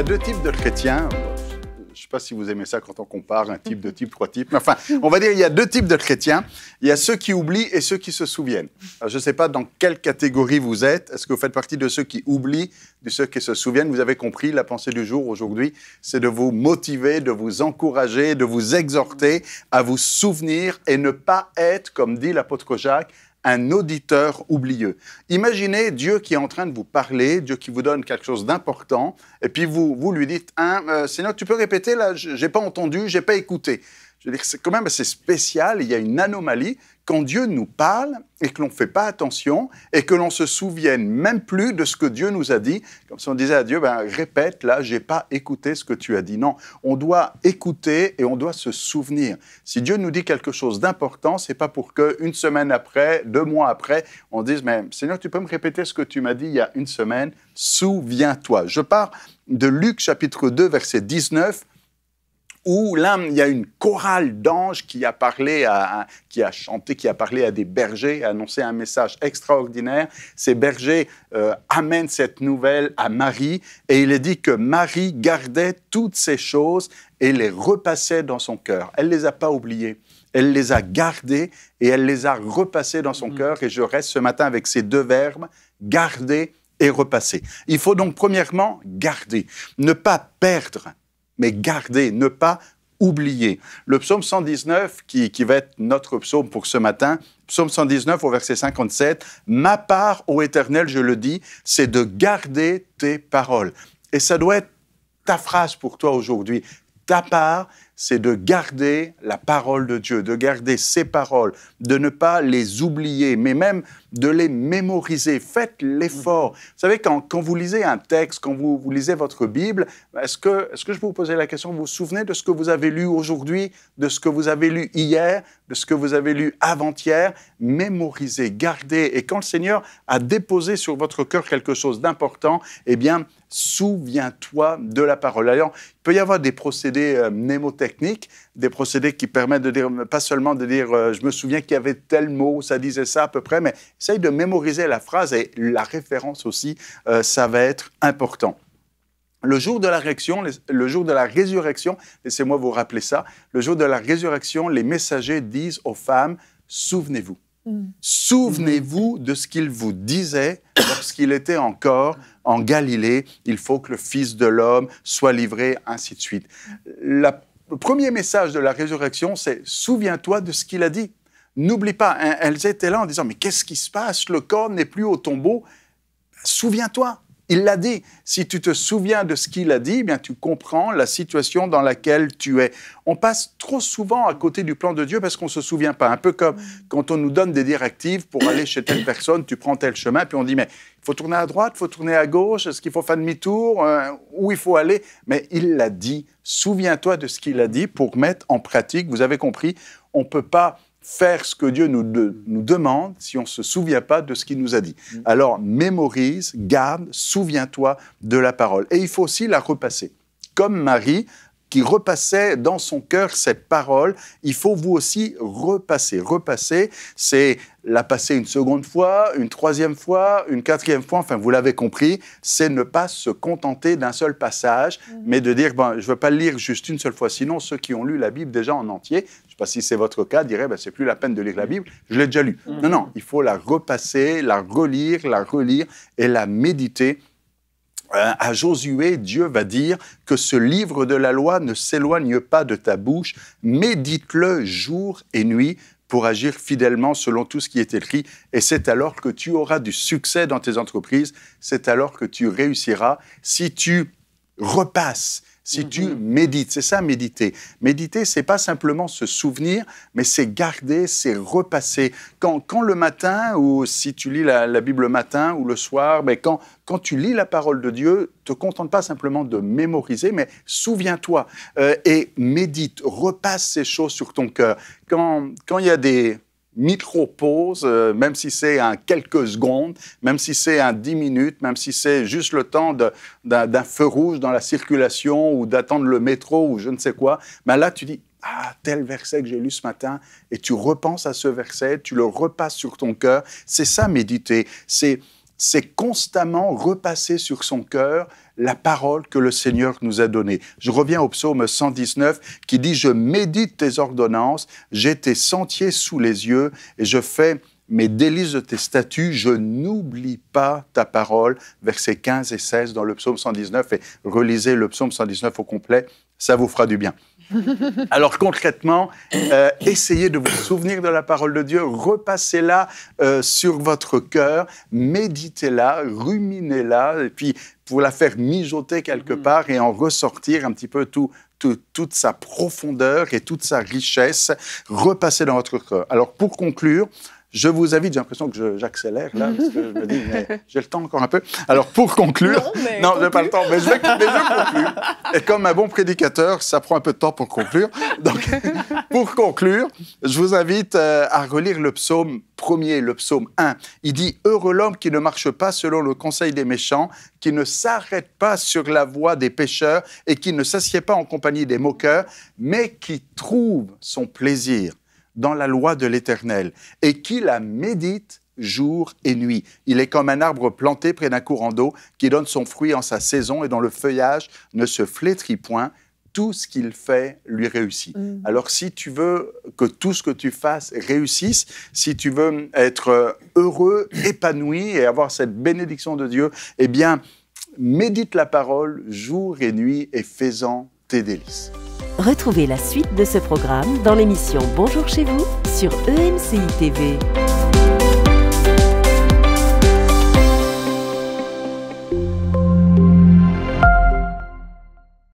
a deux types de chrétiens. Je ne sais pas si vous aimez ça quand on compare un type, deux types, trois types. Mais enfin, on va dire qu'il y a deux types de chrétiens. Il y a ceux qui oublient et ceux qui se souviennent. Alors, je ne sais pas dans quelle catégorie vous êtes. Est-ce que vous faites partie de ceux qui oublient, de ceux qui se souviennent? Vous avez compris, la pensée du jour aujourd'hui, c'est de vous motiver, de vous encourager, de vous exhorter à vous souvenir et ne pas être, comme dit l'apôtre Jacques, un auditeur oublieux. Imaginez Dieu qui est en train de vous parler, Dieu qui vous donne quelque chose d'important, et puis vous lui dites, Seigneur, tu peux répéter là, j'ai pas entendu, j'ai pas écouté. Je veux dire, c'est quand même assez spécial, il y a une anomalie quand Dieu nous parle et que l'on ne fait pas attention et que l'on se souvienne même plus de ce que Dieu nous a dit. Comme si on disait à Dieu, répète, là, j'ai pas écouté ce que tu as dit. Non, on doit écouter et on doit se souvenir. Si Dieu nous dit quelque chose d'important, c'est pas pour qu'une semaine après, 2 mois après, on dise, mais Seigneur, tu peux me répéter ce que tu m'as dit il y a une semaine? Souviens-toi. Je pars de Luc chapitre 2, verset 19, où là, il y a une chorale d'anges qui a parlé, qui a chanté, qui a parlé à des bergers, a annoncé un message extraordinaire. Ces bergers amènent cette nouvelle à Marie, et il est dit que Marie gardait toutes ces choses et les repassait dans son cœur. Elle ne les a pas oubliées. Elle les a gardées et elle les a repassées dans son cœur. Et je reste ce matin avec ces deux verbes, garder et repasser. Il faut donc premièrement garder, ne pas perdre, mais garder, ne pas oublier. Le psaume 119, qui va être notre psaume pour ce matin, psaume 119 au verset 57, « Ma part, ô Éternel, je le dis, c'est de garder tes paroles. » Et ça doit être ta phrase pour toi aujourd'hui. Ta part, c'est de garder la parole de Dieu, de garder ses paroles, de ne pas les oublier, mais même de les mémoriser. Faites l'effort. Vous savez, quand vous lisez un texte, quand vous lisez votre Bible, est-ce que je peux vous poser la question, vous vous souvenez de ce que vous avez lu aujourd'hui, de ce que vous avez lu hier, de ce que vous avez lu avant-hier? Mémorisez, gardez. Et quand le Seigneur a déposé sur votre cœur quelque chose d'important, eh bien, souviens-toi de la parole. Alors, il peut y avoir des procédés mnémotechniques, des procédés qui permettent de dire, pas seulement de dire je me souviens qu'il y avait tel mot, ça disait ça à peu près, mais essaye de mémoriser la phrase et la référence aussi, ça va être important. Le jour de la résurrection, laissez-moi vous rappeler ça, le jour de la résurrection, les messagers disent aux femmes, souvenez-vous. Souvenez-vous de ce qu'il vous disait lorsqu'il était encore en Galilée. Il faut que le Fils de l'homme soit livré, ainsi de suite. Le premier message de la résurrection, c'est « Souviens-toi de ce qu'il a dit ». N'oublie pas, elles étaient là en disant « Mais qu'est-ce qui se passe? Le corps n'est plus au tombeau. » Souviens-toi. Il l'a dit. Si tu te souviens de ce qu'il a dit, eh bien, tu comprends la situation dans laquelle tu es. On passe trop souvent à côté du plan de Dieu parce qu'on ne se souvient pas. Un peu comme quand on nous donne des directives pour aller chez telle personne, tu prends tel chemin, puis on dit, mais il faut tourner à droite, il faut tourner à gauche, est-ce qu'il faut faire demi-tour, où il faut aller? Mais il l'a dit. Souviens-toi de ce qu'il a dit pour mettre en pratique. Vous avez compris, on ne peut pas faire ce que Dieu nous demande si on ne se souvient pas de ce qu'il nous a dit. Alors, mémorise, garde, souviens-toi de la parole. Et il faut aussi la repasser. Comme Marie, qui repassait dans son cœur cette parole, il faut vous aussi repasser. Repasser, c'est la passer une seconde fois, une troisième fois, une quatrième fois, enfin vous l'avez compris, c'est ne pas se contenter d'un seul passage, mais de dire, je ne veux pas le lire juste une seule fois, sinon ceux qui ont lu la Bible déjà en entier, je ne sais pas si c'est votre cas, diraient, c'est plus la peine de lire la Bible, je l'ai déjà lu. Non, il faut la repasser, la relire et la méditer. À Josué, Dieu va dire que ce livre de la loi ne s'éloigne pas de ta bouche, médite-le jour et nuit pour agir fidèlement selon tout ce qui est écrit. Et c'est alors que tu auras du succès dans tes entreprises, c'est alors que tu réussiras si tu repasses, si tu médites. C'est ça, méditer. Méditer, c'est pas simplement se souvenir, mais c'est garder, c'est repasser. Quand le matin, ou si tu lis la Bible le matin ou le soir, quand tu lis la parole de Dieu, ne te contente pas simplement de mémoriser, mais souviens-toi et médite, repasse ces choses sur ton cœur. Quand il y a des micro-pause, même si c'est en quelques secondes, même si c'est en 10 minutes, même si c'est juste le temps d'un feu rouge dans la circulation ou d'attendre le métro ou je ne sais quoi, là tu dis « Ah, tel verset que j'ai lu ce matin » et tu repenses à ce verset, tu le repasses sur ton cœur. C'est ça méditer, c'est c'est constamment repasser sur son cœur la parole que le Seigneur nous a donnée. Je reviens au psaume 119 qui dit « Je médite tes ordonnances, j'ai tes sentiers sous les yeux et je fais mes délices de tes statuts, je n'oublie pas ta parole. » Versets 15 et 16 dans le psaume 119. Et relisez le psaume 119 au complet, ça vous fera du bien. Alors concrètement, essayez de vous souvenir de la parole de Dieu, repassez-la sur votre cœur, méditez-la, ruminez-la, et puis pour la faire mijoter quelque part et en ressortir un petit peu toute sa profondeur et toute sa richesse, repassez dans votre cœur. Alors pour conclure, je vous invite, j'ai l'impression que j'accélère là, parce que je me dis, mais j'ai le temps encore un peu. Alors pour conclure, non, je n'ai pas le temps, mais je vais conclure. Et comme un bon prédicateur, ça prend un peu de temps pour conclure. Donc, pour conclure, je vous invite à relire le psaume premier, le psaume 1. Il dit « Heureux l'homme qui ne marche pas selon le conseil des méchants, qui ne s'arrête pas sur la voie des pécheurs et qui ne s'assied pas en compagnie des moqueurs, mais qui trouve son plaisir dans la loi de l'Éternel, et qui la médite jour et nuit. Il est comme un arbre planté près d'un courant d'eau, qui donne son fruit en sa saison, et dont le feuillage ne se flétrit point. Tout ce qu'il fait lui réussit. Alors, si tu veux que tout ce que tu fasses réussisse, si tu veux être heureux, épanoui, et avoir cette bénédiction de Dieu, eh bien, médite la parole jour et nuit, et fais-en tes délices. Retrouvez la suite de ce programme dans l'émission Bonjour chez vous sur EMCI TV.